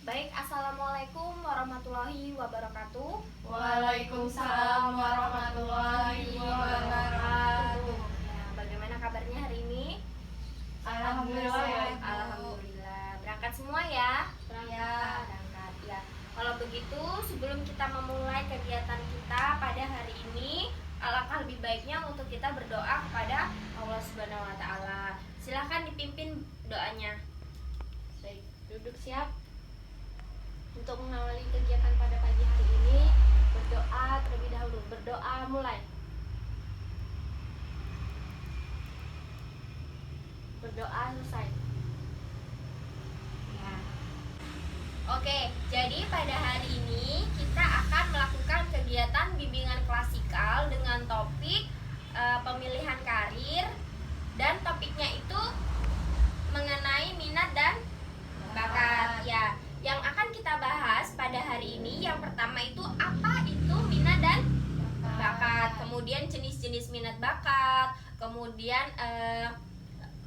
Baik, assalamualaikum warahmatullahi wabarakatuh. Waalaikumsalam warahmatullahi wabarakatuh. Ya, bagaimana kabarnya hari ini? Alhamdulillah baik, Bu. Alhamdulillah. Berangkat semua ya? Ya. Berangkat. Ya. Kalau begitu, sebelum kita memulai kegiatan kita pada hari ini, alangkah lebih baiknya untuk kita berdoa kepada Allah Subhanahu wa taala. Silahkan dipimpin doanya. Baik, duduk siap. Untuk mengawali kegiatan pada pagi hari ini, berdoa terlebih dahulu. Berdoa mulai. Berdoa selesai. Ya. Oke, jadi pada hari ini kita akan melakukan kegiatan bimbingan klasikal dengan topik pemilihan karir, dan topiknya itu mengenai minat dan bakat. Ya. Yang akan kita bahas pada hari ini, yang pertama itu apa itu minat dan bakat, kemudian jenis-jenis minat bakat, kemudian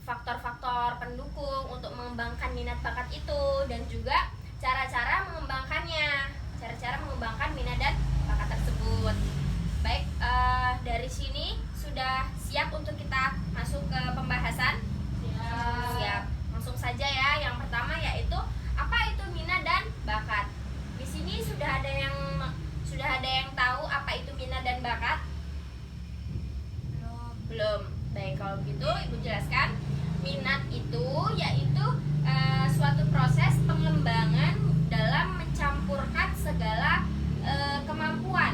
faktor-faktor pendukung untuk mengembangkan minat bakat itu, dan juga cara-cara mengembangkannya, cara-cara mengembangkan minat dan bakat tersebut. Baik, dari sini sudah siap untuk kita masuk ke pembahasan? Siap. Langsung saja ya. Yang pertama yaitu apa itu minat dan bakat. Di sini sudah ada yang tahu apa itu minat dan bakat? Belum. Baik, kalau begitu Ibu jelaskan. Minat itu yaitu suatu proses pengembangan dalam mencampurkan segala kemampuan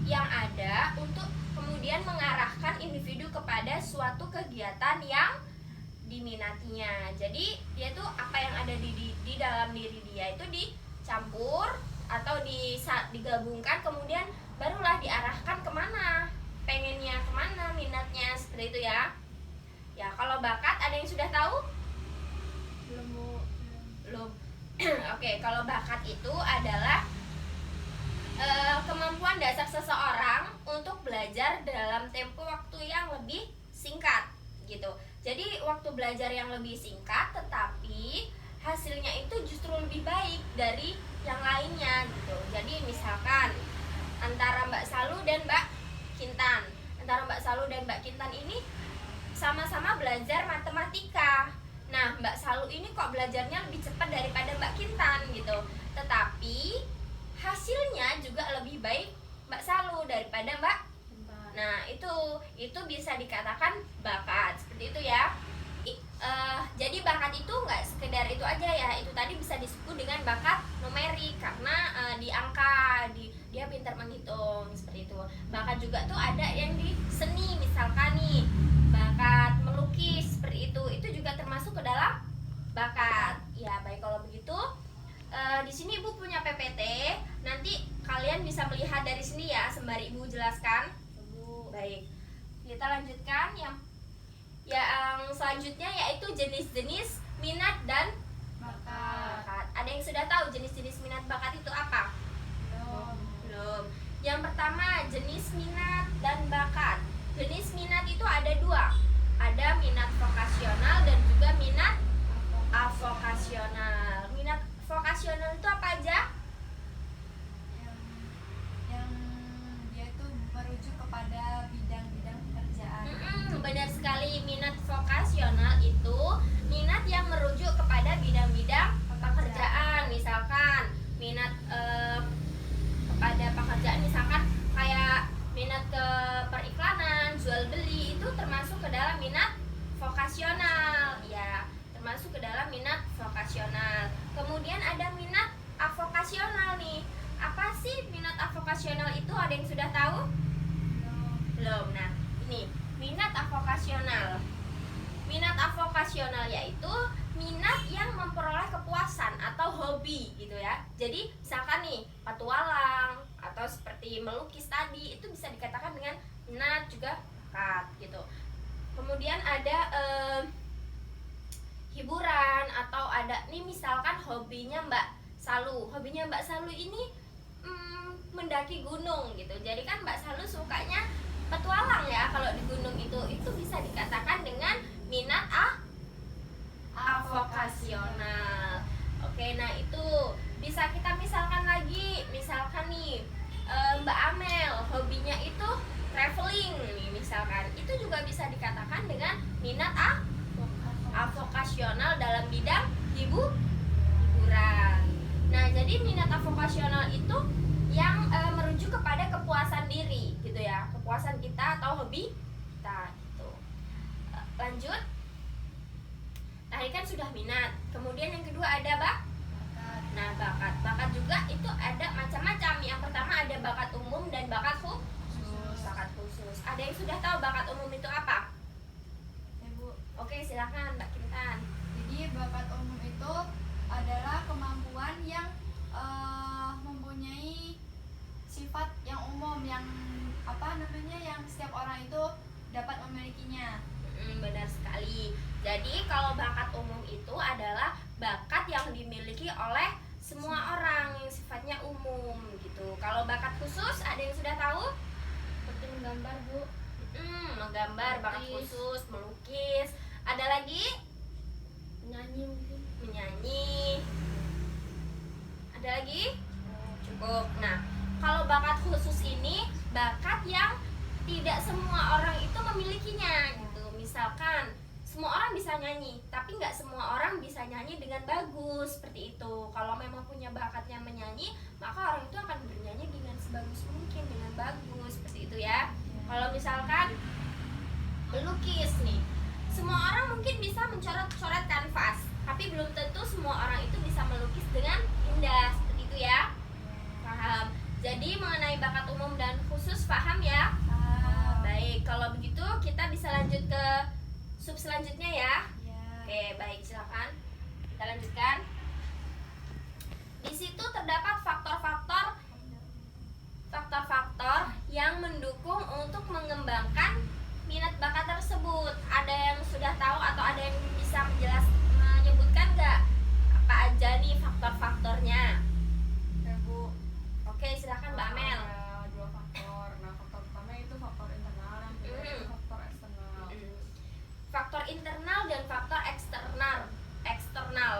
yang ada untuk kemudian mengarahkan individu kepada suatu kegiatan yang diminatinya. Jadi dia tuh apa yang ada di dalam diri dia itu dicampur atau digabungkan, kemudian barulah diarahkan kemana, pengennya kemana, minatnya, seperti itu ya. Ya, kalau bakat ada yang sudah tahu? Belum. Oke, kalau bakat itu adalah kemampuan dasar seseorang untuk belajar dalam tempo waktu yang lebih singkat gitu. Jadi waktu belajar yang lebih singkat, tetapi hasilnya itu justru lebih baik dari yang lainnya gitu. Jadi misalkan antara Mbak Salu dan Mbak Kintan, ini sama-sama belajar matematika. Nah, Mbak Salu ini kok belajarnya lebih cepat daripada Mbak Kintan gitu. Tetapi hasilnya juga lebih baik Mbak Salu daripada Mbak. Nah, itu bisa dikatakan bakat, seperti itu ya. Jadi bakat itu nggak sekedar itu aja ya. Itu tadi bisa disebut dengan bakat numerik karena di angka, dia pintar menghitung, seperti itu. Bakat juga tuh ada yang di seni, misalkan nih bakat melukis, seperti itu. Itu juga termasuk ke dalam bakat. Ya, baik, kalau begitu di sini Ibu punya PPT. Nanti kalian bisa melihat dari sini ya, sembari Ibu jelaskan. Baik, kita lanjutkan yang selanjutnya, yaitu jenis-jenis minat dan bakat. Ada yang sudah tahu jenis-jenis minat bakat itu apa? Belum. Yang pertama, jenis minat dan bakat. Jenis minat itu ada dua. Ada minat vokasional dan juga minat avokasional. Minat vokasional itu apa aja? Yang dia itu merujuk kepada bidang-bidang pekerjaan. Benar sekali. Minat vokasional itu minat yang merujuk kepada bidang-bidang pekerjaan. Misalkan minat kepada pekerjaan, misalkan kayak minat ke periklanan, jual beli, itu termasuk ke dalam minat vokasional ya, termasuk ke dalam minat vokasional. Kemudian ada minat avokasional nih. Apa sih minat avokasional itu? Ada yang sudah tahu? Belum. Nah, ini minat avokasional. Minat avokasional yaitu minat yang memperoleh kepuasan atau hobi gitu ya. Jadi misalkan nih petualang atau seperti melukis tadi, itu bisa dikatakan dengan minat juga bakat gitu. Kemudian ada hiburan, atau ada nih misalkan hobinya Mbak Salu. Hobinya Mbak Salu ini mendaki gunung gitu. Jadi kan Mbak Salu sukanya petualang ya. Kalau di gunung itu bisa dikatakan dengan minat avokasional. Oke, nah itu bisa kita misalkan lagi, misalkan nih Mbak Amel hobinya itu traveling nih misalkan, itu juga bisa dikatakan dengan minat avokasional dalam bidang hiburan. Nah, jadi minat avokasional itu yang merujuk kepada kepuasan diri gitu ya, kepuasan kita atau hobi kita gitu. Lanjut. Tadi kan sudah minat. Kemudian yang kedua ada Nah, bakat. Bakat juga itu ada macam-macam. Yang pertama ada bakat umum dan bakat khusus. Bakat khusus. Ada yang sudah tahu bakat umum itu apa? Ya, Bu. Oke, silakan Mbak Kintan. Jadi bakat umum itu adalah kemampuan yang mempunyai sifat yang umum, yang yang setiap orang itu dapat memilikinya. Benar sekali. Jadi kalau bakat umum itu adalah bakat yang dimiliki oleh semua orang yang sifatnya umum gitu. Kalau bakat khusus ada yang sudah tahu? Seperti menggambar, Bu. Menggambar, bakat Melukis. khusus, melukis. Ada lagi? Menyanyi mungkin. Menyanyi. Ada lagi? Cukup. Nah, kalau bakat khusus ini bakat yang tidak semua orang itu memilikinya gitu. Misalkan semua orang bisa nyanyi, tapi nggak semua orang bisa nyanyi dengan bagus seperti itu. Kalau memang punya bakatnya menyanyi, maka orang itu akan bernyanyi dengan sebagus mungkin, dengan bagus seperti itu ya. Kalau misalkan melukis nih, semua orang mungkin bisa mencoret-coret kanvas, tapi belum tentu semua orang itu bisa melukis dengan indah seperti itu ya. Paham? Jadi mengenai bakat umum dan khusus paham ya? Baik, kalau begitu kita bisa lanjut ke sub selanjutnya ya. Oke, baik, silakan. Kita lanjutkan. Di situ terdapat faktor-faktor yang mendukung untuk mengembangkan minat bakat tersebut. Ada yang sudah tahu atau ada yang bisa menyebutkan nggak apa aja nih faktor-faktornya? Ya, Bu. Oke, silakan Mbak Amel. Ada dua faktor. Nah, faktor pertama itu faktor internal, yang kedua itu faktor eksternal. Faktor internal dan faktor eksternal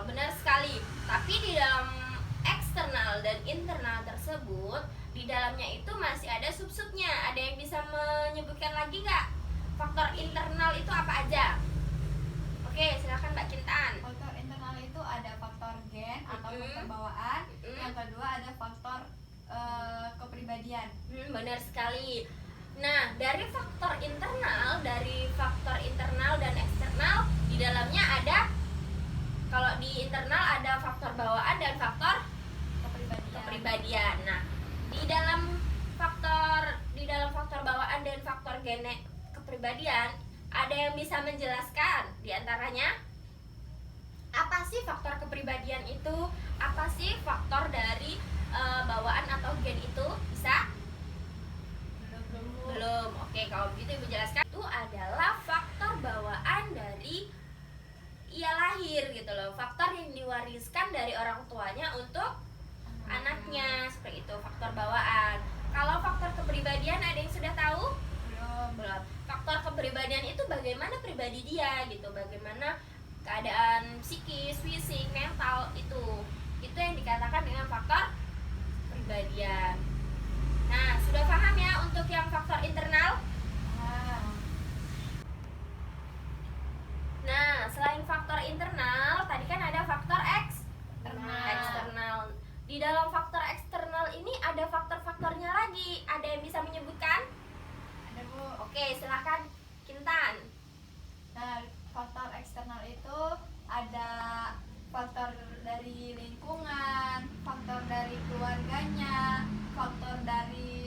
benar sekali. Tapi di dalam eksternal dan internal tersebut, di dalamnya itu masih ada sub-subnya. Ada yang bisa menyebutkan lagi nggak faktor internal itu apa aja? Oke, silakan Mbak Kintan. Faktor internal itu ada faktor gen atau faktor bawaan. Yang kedua ada faktor kepribadian. Benar sekali. Nah, dari faktor internal dan eksternal, di dalamnya ada, kalau di internal ada faktor bawaan dan faktor kepribadian. Nah, di dalam faktor bawaan dan faktor kepribadian, ada yang bisa menjelaskan di antaranya? Apa sih faktor kepribadian itu? Apa sih faktor dari bawaan atau gen itu? Bisa? Belum. Oke, kalau begitu Ibu jelaskan. Itu adalah faktor bawaan dari ia lahir gitu loh. Faktor yang diwariskan dari orang tuanya untuk anaknya, seperti itu faktor bawaan. Kalau faktor kepribadian ada yang sudah tahu? Belum. Faktor kepribadian itu bagaimana pribadi dia gitu, bagaimana keadaan psikis, fisik, mental itu yang dikatakan dengan faktor kepribadian. Nah, sudah paham ya untuk yang faktor internal? Nah, selain faktor internal, tadi kan ada faktor eksternal. Di dalam faktor eksternal ini ada faktor-faktornya lagi. Ada yang bisa menyebutkan? Ada, Bu. Oke, silakan Kintan. Nah, faktor eksternal itu ada faktor dari lingkungan, faktor dari keluarganya, faktor dari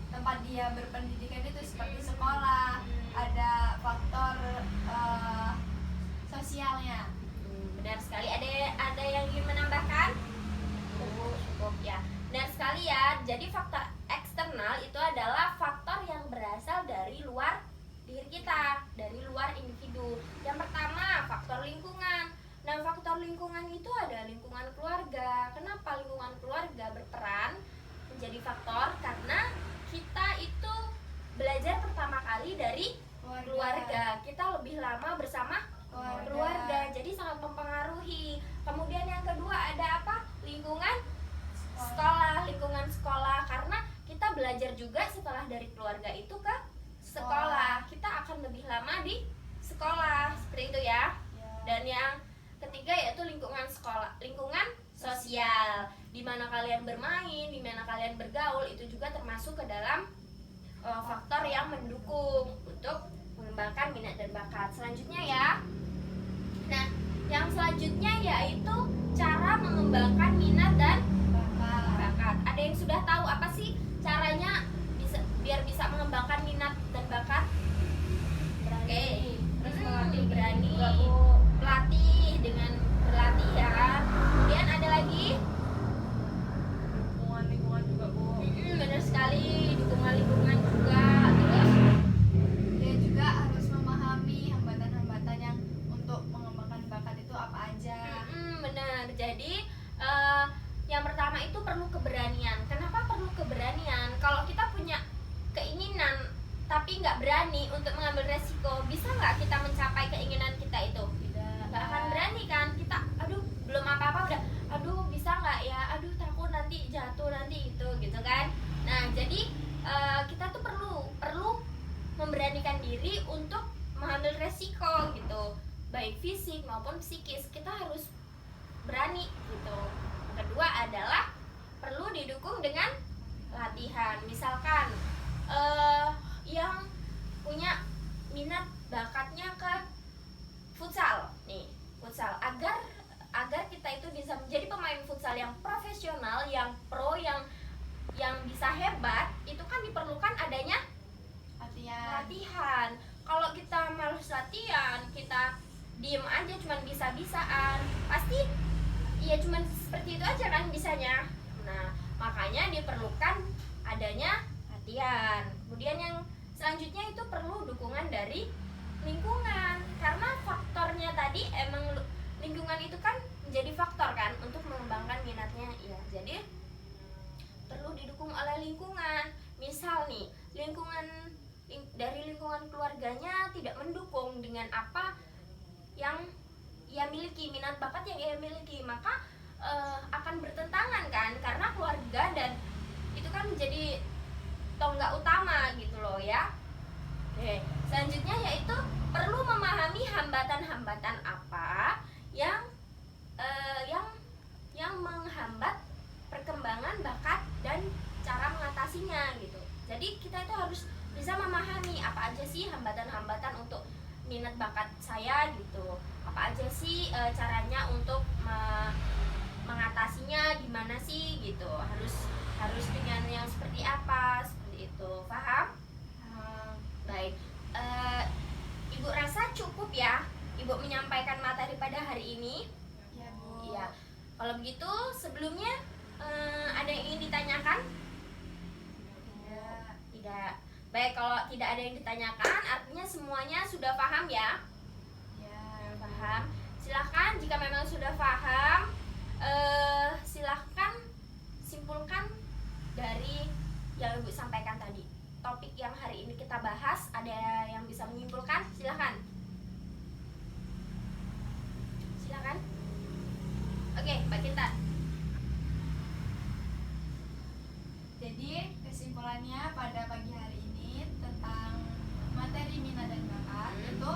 tempat dia berpendidikan itu seperti sekolah, ada faktor sosialnya. Benar sekali. Ada yang ingin menambahkan? Cukup ya. Benar sekali ya. Jadi faktor eksternal itu adalah faktor yang berasal dari luar diri kita, dari luar individu. Yang pertama, faktor lingkungan. Nah, faktor lingkungan itu ada lingkungan keluarga. Kenapa lingkungan keluarga berperan menjadi faktor? Karena kita itu di mana kalian bermain, di mana kalian bergaul, itu juga termasuk ke dalam faktor yang mendukung untuk mengembangkan minat dan bakat. Selanjutnya ya. Nah, yang selanjutnya yaitu cara mengembangkan minat dan bakat. Ada yang sudah tahu apa sih caranya biar bisa mengembangkan minat dan bakat? Oke, terus berani, pelatih dengan berlatih ya. Kemudian ada lagi lingkungan juga Bu. Benar sekali, dukungan lingkungan juga. Terus Dia juga harus memahami hambatan-hambatan yang untuk mengembangkan bakat itu apa aja. Benar. Jadi yang pertama itu perlu keberanian. Kenapa perlu keberanian? Kalau kita punya keinginan tapi nggak berani untuk mengambil resiko, bisa nggak kita mencapai keinginan kita itu? Nggak akan berani kan? Kita, aduh belum apa-apa udah, aduh bisa nggak ya? Aduh takut nanti jatuh nanti itu gitu kan? Nah jadi kita tuh perlu memberanikan diri untuk mengambil resiko gitu, baik fisik maupun psikis. Kita harus berani gitu. Yang kedua adalah perlu didukung dengan latihan. Misalkan yang punya minat bakatnya ke futsal nih, futsal, agar kita itu bisa menjadi pemain futsal yang profesional, yang pro, yang bisa hebat, itu kan diperlukan adanya latihan. Kalau kita malas latihan, kita diem aja cuman bisa-bisaan, pasti ya cuman seperti itu aja kan bisanya. Nah, makanya diperlukan adanya latihan. Kemudian yang selanjutnya itu perlu dukungan dari lingkungan, karena faktornya tadi emang lingkungan itu kan menjadi faktor kan untuk mengembangkan minatnya ya. Jadi perlu didukung oleh lingkungan. Misal nih, dari lingkungan keluarganya tidak mendukung dengan apa yang ia miliki, minat bakat yang ia miliki, maka akan bertentangan kan, karena keluarga dan itu kan menjadi tonggak utama gitu loh ya. Oke, selanjutnya yaitu perlu memahami hambatan-hambatan apa yang menghambat perkembangan bakat dan cara mengatasinya gitu. Jadi kita itu harus bisa memahami apa aja sih hambatan-hambatan untuk minat bakat saya gitu. Apa aja sih caranya untuk mengatasinya gimana sih gitu. Harus dengan yang seperti apa, seperti itu. Paham? Baik. Ibu rasa cukup ya Ibu menyampaikan materi pada hari ini. Ya Bu. Iya. Kalau begitu sebelumnya ada yang ingin ditanyakan? Tidak. Baik, kalau tidak ada yang ditanyakan artinya semuanya sudah paham ya? Ya, Paham. Silahkan jika memang sudah paham, silahkan simpulkan dari yang Ibu sampaikan tadi. Topik yang hari ini kita bahas, ada yang bisa menyimpulkan? Silahkan. Silahkan. Oke, Mbak Kintan. Jadi kesimpulannya pada pagi hari ini tentang materi minat dan bakat itu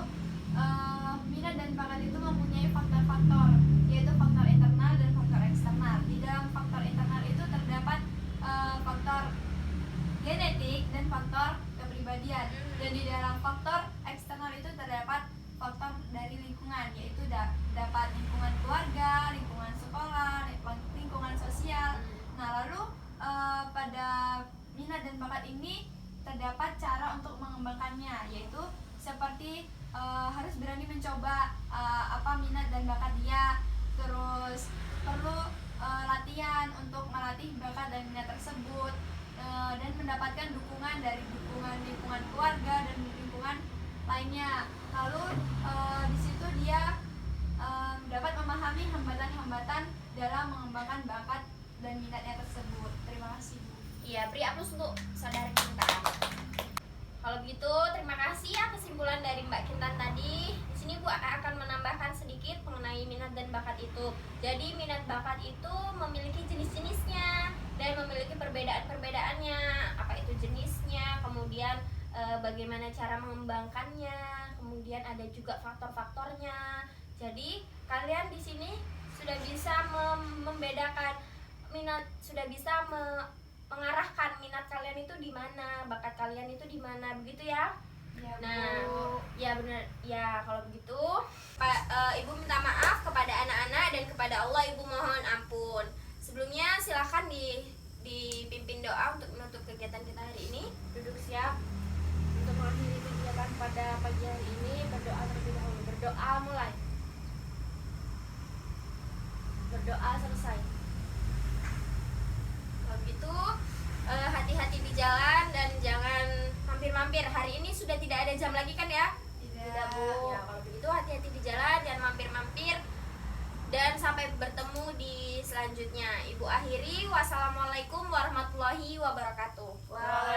minat dan bakat itu mempunyai faktor-faktor, yaitu faktor internal dan faktor eksternal. Di dalam faktor internal itu terdapat faktor genetik dan faktor kepribadian, dan di dalam faktor eksternal itu terdapat faktor dari lingkungan, yaitu dapat lingkungan keluarga, lingkungan sekolah, lingkungan sosial. Nah lalu pada minat dan bakat ini terdapat cara untuk mengembangkannya, yaitu seperti harus berani mencoba apa minat dan bakat dia, terus perlu latihan untuk melatih bakat dan minat tersebut, dan mendapatkan dukungan dari lingkungan keluarga dan lingkungan lainnya. Lalu di situ dia dapat memahami hambatan-hambatan dalam mengembangkan bakat dan minatnya tersebut. Terima kasih Bu. Iya, beri aplaus untuk saudara Kintan. Kalau begitu, terima kasih ya kesimpulan dari Mbak Kintan tadi. Di sini Bu akan menambahkan sedikit mengenai minat dan bakat itu. Jadi minat bakat itu memiliki jenis-jenisnya dan memiliki perbedaan-perbedaannya. Apa itu jenisnya, kemudian bagaimana cara mengembangkannya, kemudian ada juga faktor-faktornya. Jadi kalian di sini sudah bisa membedakan mengarahkan minat kalian itu di mana, bakat kalian itu di mana, begitu ya. Ya, Nah, Bu. ya benar. Ya, kalau begitu Ibu minta maaf kepada anak-anak dan kepada Allah Ibu mohon ampun. Sebelumnya silakan dipimpin doa untuk menutup kegiatan kita hari ini. Duduk siap untuk mengakhiri kegiatan pada pagi hari ini. Berdoa terlebih dahulu. Berdoa mulai. Berdoa selesai. Kalau begitu hati-hati di jalan dan jangan mampir-mampir. Hari ini sudah tidak ada jam lagi kan ya? Tidak, Bu. Ya, kalau begitu hati-hati di jalan, jangan mampir-mampir. Dan sampai bertemu di selanjutnya. Ibu akhiri, wassalamualaikum warahmatullahi wabarakatuh. Waalaikumsalam